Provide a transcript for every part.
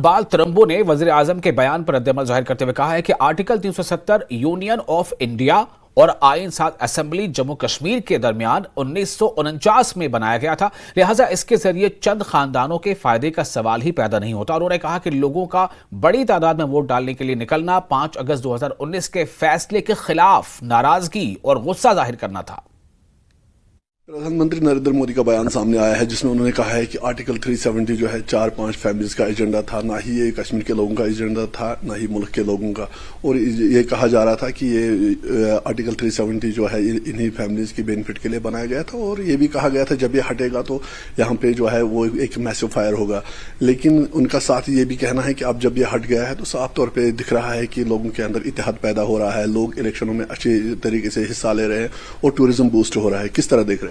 اقبال ترمبو نے وزیر اعظم کے بیان پر ردعمل ظاہر کرتے ہوئے کہا ہے کہ آرٹیکل 370 یونین آف انڈیا اور آئین ساز اسمبلی جموں کشمیر کے درمیان 1949 میں بنایا گیا تھا، لہٰذا اس کے ذریعے چند خاندانوں کے فائدے کا سوال ہی پیدا نہیں ہوتا۔ انہوں نے کہا کہ لوگوں کا بڑی تعداد میں ووٹ ڈالنے کے لیے نکلنا 5 اگست 2019 کے فیصلے کے خلاف ناراضگی اور غصہ ظاہر کرنا تھا۔ پردھان منتری نریندر مودی کا بیان سامنے آیا ہے جس میں انہوں نے کہا ہے کہ آرٹیکل 370 جو ہے 4-5 فیملیز کا ایجنڈا تھا، نہ ہی یہ کشمیر کے لوگوں کا ایجنڈا تھا، نہ ہی ملک کے لوگوں کا، اور یہ کہا جا رہا تھا کہ یہ آرٹیکل 370 جو ہے انہی فیملیز کی بینیفٹ کے لیے بنایا گیا تھا، اور یہ بھی کہا گیا تھا جب یہ ہٹے گا تو یہاں پہ جو ہے وہ ایک میسو فائر ہوگا۔ لیکن ان کا ساتھ یہ بھی کہنا ہے کہ اب جب یہ ہٹ گیا ہے تو صاف طور پہ دکھ رہا ہے کہ لوگوں کے اندر اتحاد پیدا ہو رہا ہے، لوگ الیکشنوں میں اچھے طریقے سے حصہ لے رہے ہیں اور ٹورزم بوسٹ ہو رہا ہے۔ کس طرح دیکھ رہے ہیں؟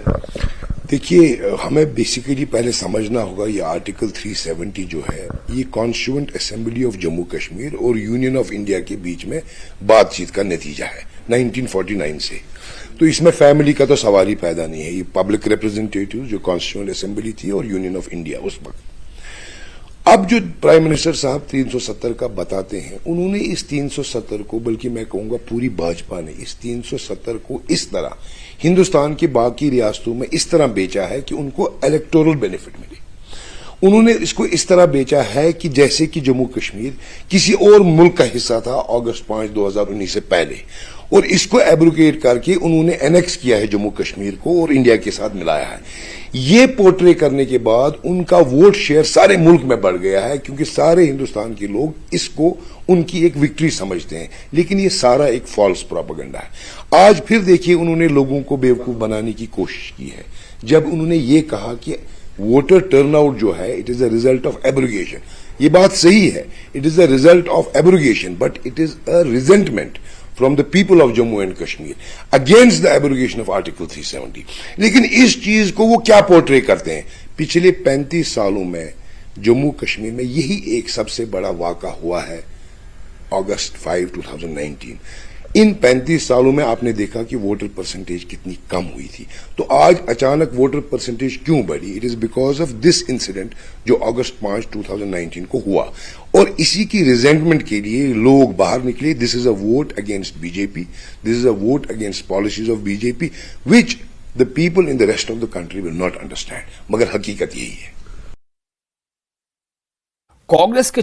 دیکھیے، ہمیں بیسیکلی پہلے سمجھنا ہوگا یہ آرٹیکل 370 جو ہے یہ constituent assembly of Jammu Kashmir اور یونین آف انڈیا کے بیچ میں بات چیت کا نتیجہ ہے 1949 سے، تو اس میں فیملی کا تو سوال ہی پیدا نہیں ہے۔ یہ پبلک ریپرزینٹیٹیو جو کانسٹیٹیوئنٹ اسمبلی تھی اور یونین آف انڈیا اس وقت، اب جو پرائم منسٹر صاحب 370 کا بتاتے ہیں، انہوں نے اس 370 کو، بلکہ میں کہوں گا پوری بھاجپا نے اس 370 کو اس طرح ہندوستان کی باقی ریاستوں میں اس طرح بیچا ہے کہ ان کو الیکٹورل بینیفٹ ملے۔ انہوں نے اس کو اس طرح بیچا ہے کہ جیسے کہ جموں کشمیر کسی اور ملک کا حصہ تھا اگست 5 2019 سے پہلے، اور اس کو ایبروگیٹ کر کے انہوں نے اینیکس کیا ہے جموں کشمیر کو اور انڈیا کے ساتھ ملایا ہے۔ یہ پورٹرے کرنے کے بعد ان کا ووٹ شیئر سارے ملک میں بڑھ گیا ہے، کیونکہ سارے ہندوستان کے لوگ اس کو ان کی ایک وکٹری سمجھتے ہیں، لیکن یہ سارا ایک فالس پروپیگنڈا ہے۔ آج پھر دیکھیے انہوں نے لوگوں کو بیوقوف بنانے کی کوشش کی ہے جب انہوں نے یہ کہا کہ ووٹر ٹرن آؤٹ جو ہے it is a result of abrogation. یہ بات صحیح ہے، it is a result of abrogation, but it is a resentment from the people of Jammu and Kashmir against the abrogation of Article 370۔ لیکن اس چیز کو وہ کیا پورٹرے کرتے ہیں؟ پچھلے 35 سالوں میں جموں کشمیر میں یہی ایک سب سے بڑا واقعہ ہوا ہے اگست 5 2019۔ ان 35 سالوں میں آپ نے دیکھا کہ ووٹر پرسنٹیج کتنی کم ہوئی تھی، تو آج اچانک ووٹر پرسنٹیج کیوں بڑھی؟ It is because of this incident جو اگست 5 2019 کو ہوا، اور اسی کی ریزنٹمنٹ کے لیے لوگ باہر نکلے۔ This is a vote against B J P, this is a vote against policies of B J P which the people in the rest of the country will not understand, مگر حقیقت یہی ہے۔ کانگریس کے